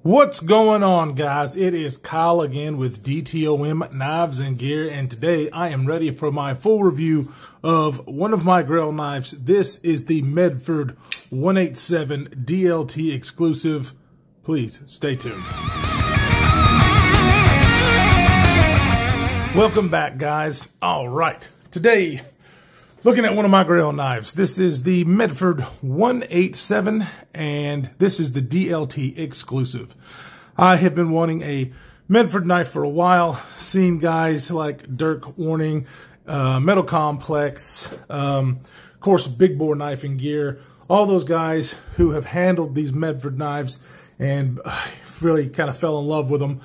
What's going on, guys? It is Kyle again with DTOM Knives and Gear, and today I am ready for my full review of one of my grill knives. This is the Medford 187 DLT exclusive. Please stay tuned. Welcome back, guys. All right, today looking at one of my grill knives. This is the Medford 187, and this is the DLT exclusive. I have been wanting a Medford knife for a while, seen guys like Dirk Warning, Metal Complex, of course, Big Bore Knife and Gear, all those guys who have handled these Medford knives, and really kind of fell in love with them,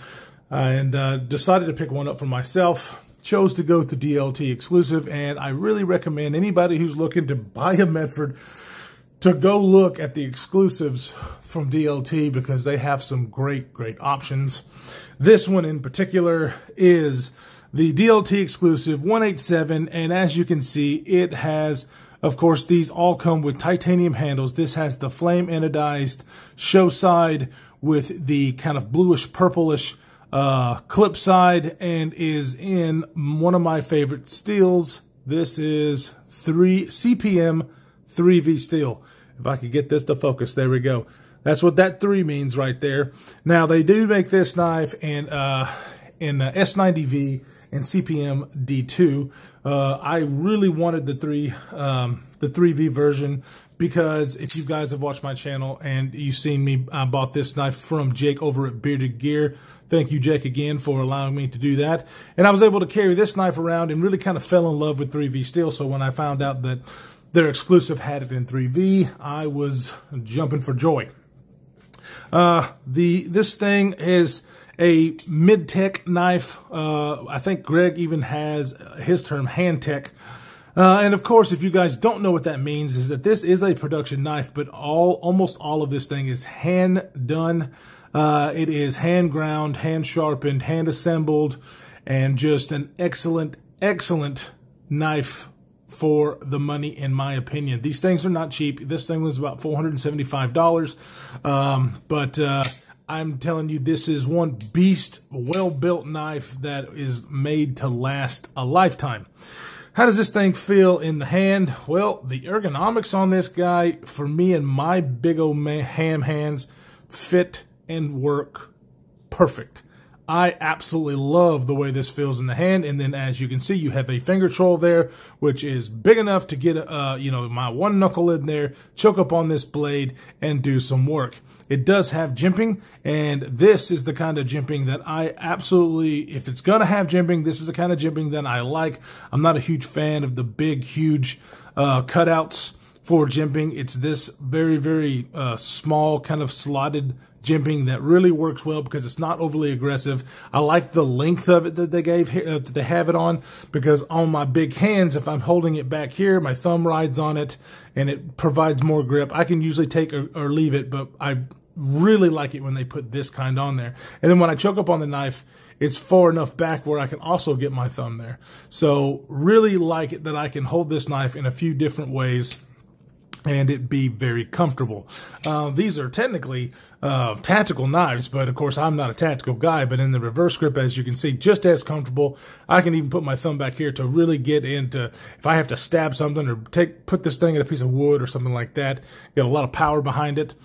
and decided to pick one up for myself. Chose to go to DLT exclusive, and I really recommend anybody who's looking to buy a Medford to go look at the exclusives from DLT because they have some great options. This one in particular is the DLT exclusive 187, and as you can see, it has, of course, these all come with titanium handles. This has the flame anodized show side with the kind of bluish purplish clip side, and is in one of my favorite steels. This is CPM 3V steel. If I could get this to focus, there we go. That's what that 3 means right there. Now they do make this knife in S90V and CPM D2. I really wanted the 3V version because if you guys have watched my channel and you've seen me, I bought this knife from Jake over at Bearded Gear. Thank you, Jake, again for allowing me to do that. And I was able to carry this knife around and really kind of fell in love with 3V steel. So when I found out that their exclusive had it in 3V, I was jumping for joy. This thing is a mid-tech knife. I think Greg even has his term hand-tech. And of course, if you guys don't know what that means, is that this is a production knife, but almost all of this thing is hand done. It is hand ground, hand sharpened, hand assembled, and just an excellent knife for the money, in my opinion. These things are not cheap. This thing was about $475. But I'm telling you, this is one beast, well-built knife that is made to last a lifetime. How does this thing feel in the hand? Well, the ergonomics on this guy, for me and my big old ham hands, fit and work perfect. I absolutely love the way this feels in the hand. And then as you can see, you have a finger troll there, which is big enough to get, my one knuckle in there, choke up on this blade, and do some work. It does have jimping, and this is the kind of jimping that I absolutely, if it's going to have jimping, this is the kind of jimping that I like. I'm not a huge fan of the big, huge cutouts for jimping. It's this very small kind of slotted jimping that really works well because it's not overly aggressive. I like the length of it that they gave here, that they have it on, because on my big hands, if I'm holding it back here, my thumb rides on it and it provides more grip. I can usually take or leave it, but I really like it when they put this kind on there. And then when I choke up on the knife, it's far enough back where I can also get my thumb there. So really like it that I can hold this knife in a few different ways and it be very comfortable. These are technically tactical knives, but of course I'm not a tactical guy, but in the reverse grip, as you can see, just as comfortable. I can even put my thumb back here to really get into, if I have to stab something or put this thing in a piece of wood or something like that, get a lot of power behind it.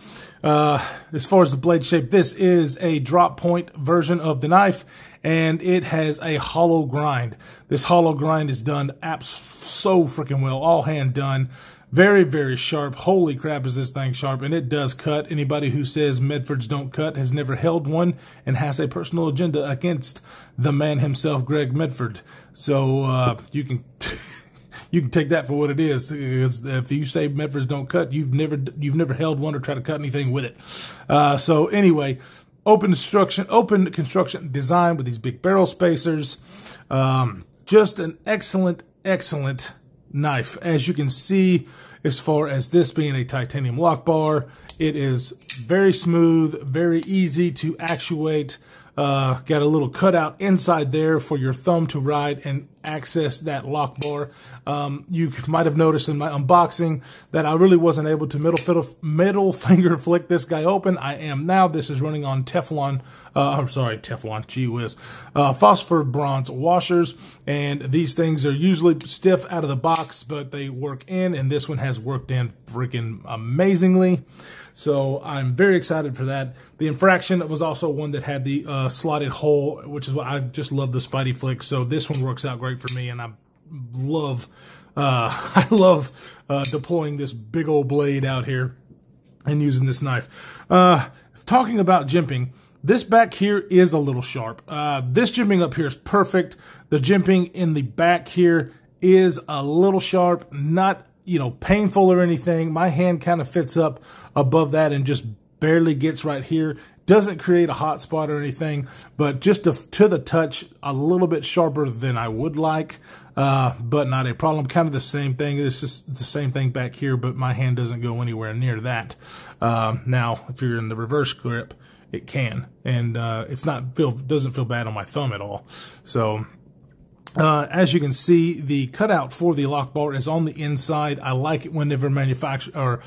As far as the blade shape, this is a drop point version of the knife, and it has a hollow grind. This hollow grind is done so freaking well, all hand done. Very sharp. Holy crap, is this thing sharp, and it does cut. Anybody who says Medfords don't cut has never held one and has a personal agenda against the man himself, Greg Medford. So you can you can take that for what it is. If you say Medfords don't cut, you've never held one or tried to cut anything with it. So anyway, open construction design with these big barrel spacers. Just an excellent knife. As you can see, as far as this being a titanium lock bar, it is very smooth, very easy to actuate. Got a little cutout inside there for your thumb to ride, and access that lock bar. You might have noticed in my unboxing that I really wasn't able to middle finger flick this guy open. I am now. This is running on Teflon, gee whiz, phosphor bronze washers, and these things are usually stiff out of the box, but they work in, and this one has worked in freaking amazingly. So I'm very excited for that. The Infraction was also one that had the slotted hole, which is what I just love the Spidey flick. So this one works out great for me, and I love deploying this big old blade out here and using this knife. Talking about jimping, this back here is a little sharp. This jimping up here is perfect. The jimping in the back here is a little sharp, not, you know, painful or anything. My hand kind of fits up above that and just barely gets right here. Doesn't create a hot spot or anything, but just to the touch, a little bit sharper than I would like, but not a problem. Kind of the same thing. It's just the same thing back here, but my hand doesn't go anywhere near that. Now, if you're in the reverse grip, it can, and doesn't feel bad on my thumb at all. So, as you can see, the cutout for the lock bar is on the inside. I like it whenever manufacturers or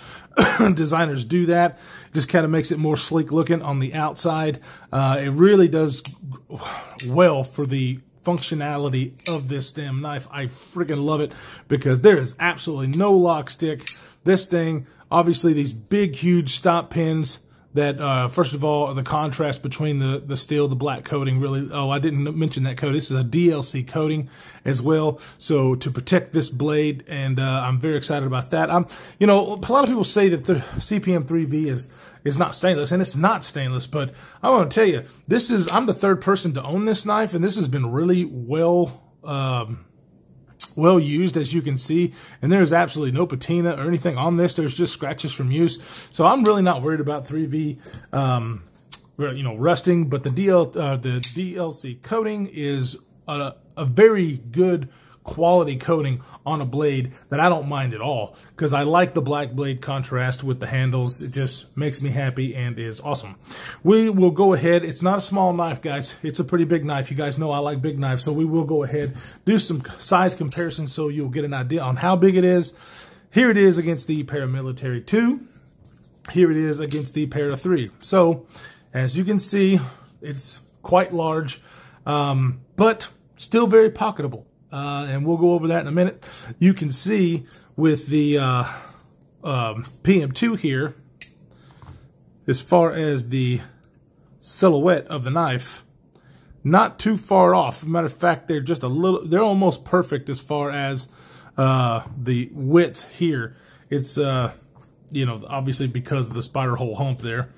designers do that. It just kind of makes it more sleek looking on the outside. It really does well for the functionality of this damn knife. I freaking love it because there is absolutely no lock stick. This thing, obviously these big, huge stop pins that, first of all, the contrast between the steel, the black coating really, I didn't mention that coat. This is a DLC coating as well. So to protect this blade, and I'm very excited about that. You know, a lot of people say that the CPM 3V is not stainless, and it's not stainless, but I want to tell you, I'm the third person to own this knife, and this has been really well used, as you can see, and there's absolutely no patina or anything on this. There's just scratches from use, so I'm really not worried about 3V, you know, rusting. But the DLC coating is a very good quality coating on a blade that I don't mind at all, because I like the black blade contrast with the handles. It just makes me happy and is awesome. We will go ahead. It's not a small knife, guys. It's a pretty big knife. You guys know I like big knives, so we will go ahead, do some size comparisons so you'll get an idea on how big it is. Here it is against the Paramilitary 2. Here it is against the Para 3. So, as you can see, it's quite large, but still very pocketable. And we'll go over that in a minute. You can see with the PM2 here, as far as the silhouette of the knife, not too far off. As a matter of fact, they're just they're almost perfect as far as the width here. It's, you know, obviously because of the spider hole hump there.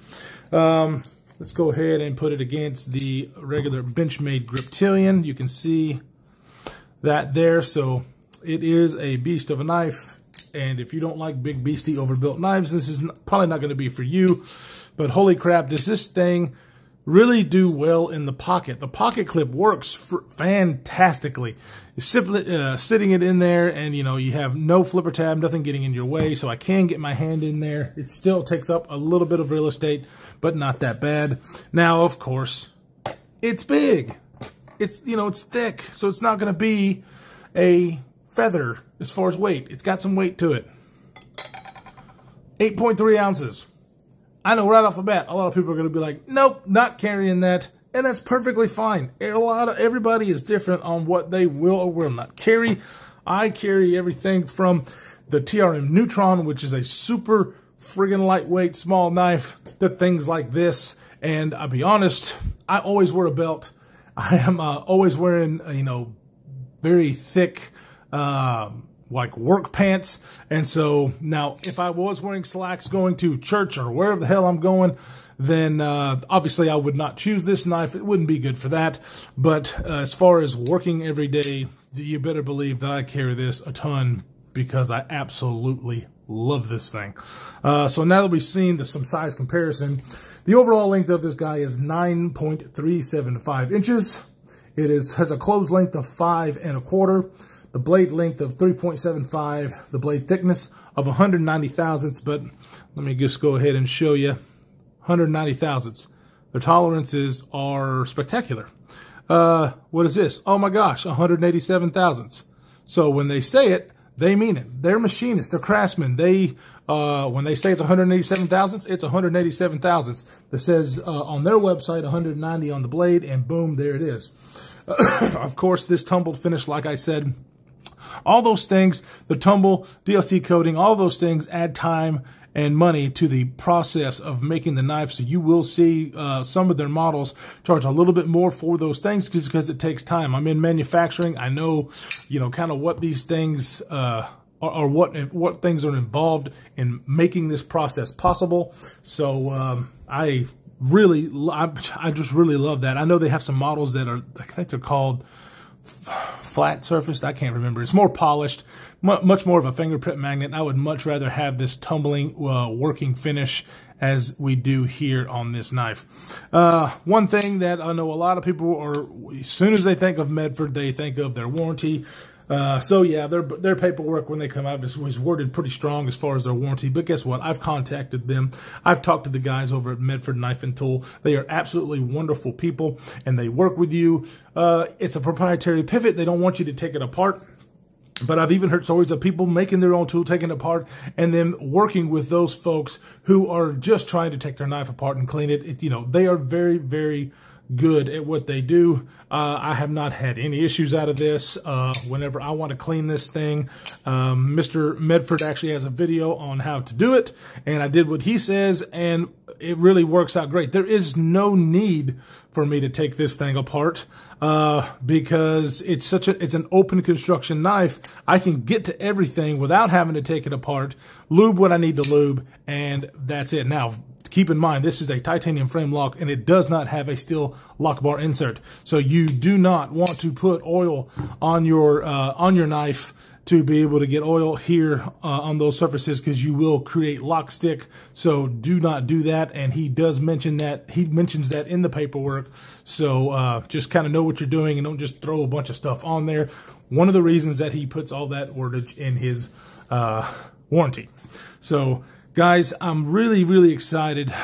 Let's go ahead and put it against the regular Benchmade Griptilian. You can see that there. So it is a beast of a knife, and if you don't like big beastie overbuilt knives, this is probably not going to be for you. But holy crap, does this thing really do well in the pocket. The pocket clip works fantastically. You're simply sitting it in there, and you know, you have no flipper tab, nothing getting in your way, so I can get my hand in there. It still takes up a little bit of real estate, but not that bad. Now, of course, it's big. It's, you know, it's thick, so it's not going to be a feather as far as weight. It's got some weight to it. 8.3 ounces. I know right off the bat, a lot of people are going to be like, nope, not carrying that. And that's perfectly fine. Everybody is different on what they will or will not carry. I carry everything from the TRM Neutron, which is a super friggin' lightweight small knife, to things like this. And I'll be honest, I always wear a belt. I am always wearing, you know, very thick, like work pants. And so now if I was wearing slacks going to church or wherever the hell I'm going, then obviously I would not choose this knife. It wouldn't be good for that. But as far as working every day, you better believe that I carry this a ton because I absolutely love this thing. So now that we've seen some size comparison, the overall length of this guy is 9.375 inches. It has a closed length of 5 1/4, the blade length of 3.75, the blade thickness of 190 thousandths. But let me just go ahead and show you 190 thousandths. Their tolerances are spectacular. what is this? Oh my gosh, 187 thousandths. So when they say it, they mean it. They're machinists, they're craftsmen. When they say it's 187 thousandths, it's 187 thousandths. That says on their website 190 on the blade, and boom, there it is. Of course, this tumbled finish, like I said, all those things, the tumble, DLC coating, all those things add time and money to the process of making the knife. So you will see some of their models charge a little bit more for those things just because it takes time. I'm in manufacturing. I know, kind of what these things or what things are involved in making this process possible. So I just really love that. I know they have some models that are, I think they're called flat surfaced. I can't remember. It's more polished, much more of a fingerprint magnet. I would much rather have this tumbling working finish as we do here on this knife. One thing that I know a lot of people are, as soon as they think of Medford, they think of their warranty. So yeah, their paperwork when they come out was worded pretty strong as far as their warranty. But guess what? I've contacted them. I've talked to the guys over at Medford Knife and Tool. They are absolutely wonderful people, and they work with you. It's a proprietary pivot. They don't want you to take it apart. But I've even heard stories of people making their own tool, taking it apart, and then working with those folks who are just trying to take their knife apart and clean it. They are very, very good at what they do. I have not had any issues out of this. Whenever I want to clean this thing, Mr. Medford actually has a video on how to do it, and I did what he says, and it really works out great. There is no need for me to take this thing apart because it's an open construction knife. I can get to everything without having to take it apart, lube what I need to lube, and that's it. Now, keep in mind, this is a titanium frame lock, and it does not have a steel lock bar insert. So you do not want to put oil on your knife to be able to get oil here on those surfaces, because you will create lock stick. So do not do that. And he does mention that. He mentions that in the paperwork. So just kind of know what you're doing and don't just throw a bunch of stuff on there. One of the reasons that he puts all that wordage in his warranty. So guys, I'm really, really excited.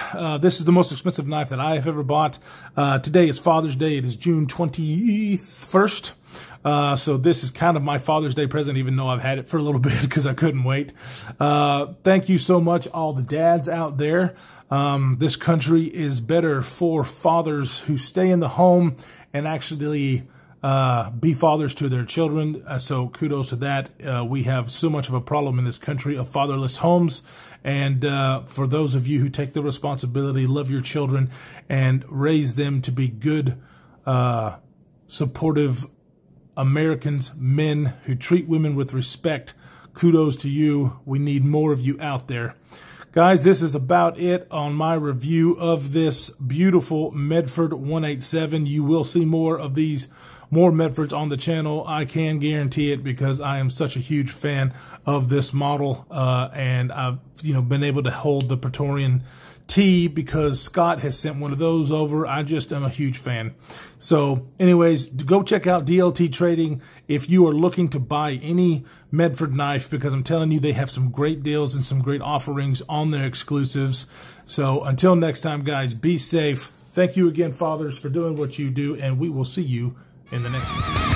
This is the most expensive knife that I have ever bought. Today is Father's Day. It is June 21st. So this is kind of my Father's Day present, even though I've had it for a little bit because I couldn't wait. Thank you so much, all the dads out there. This country is better for fathers who stay in the home and actually be fathers to their children. So kudos to that. We have so much of a problem in this country of fatherless homes. And for those of you who take the responsibility, love your children, and raise them to be good, supportive Americans, men who treat women with respect, kudos to you. We need more of you out there. Guys, this is about it on my review of this beautiful Medford 187. You will see more of these, more Medfords on the channel. I can guarantee it because I am such a huge fan of this model. And I've been able to hold the Praetorian T because Scott has sent one of those over. I just am a huge fan. So anyways, go check out DLT Trading if you are looking to buy any Medford knife, because I'm telling you, they have some great deals and some great offerings on their exclusives. So until next time, guys, be safe. Thank you again, fathers, for doing what you do, and we will see you in the next one.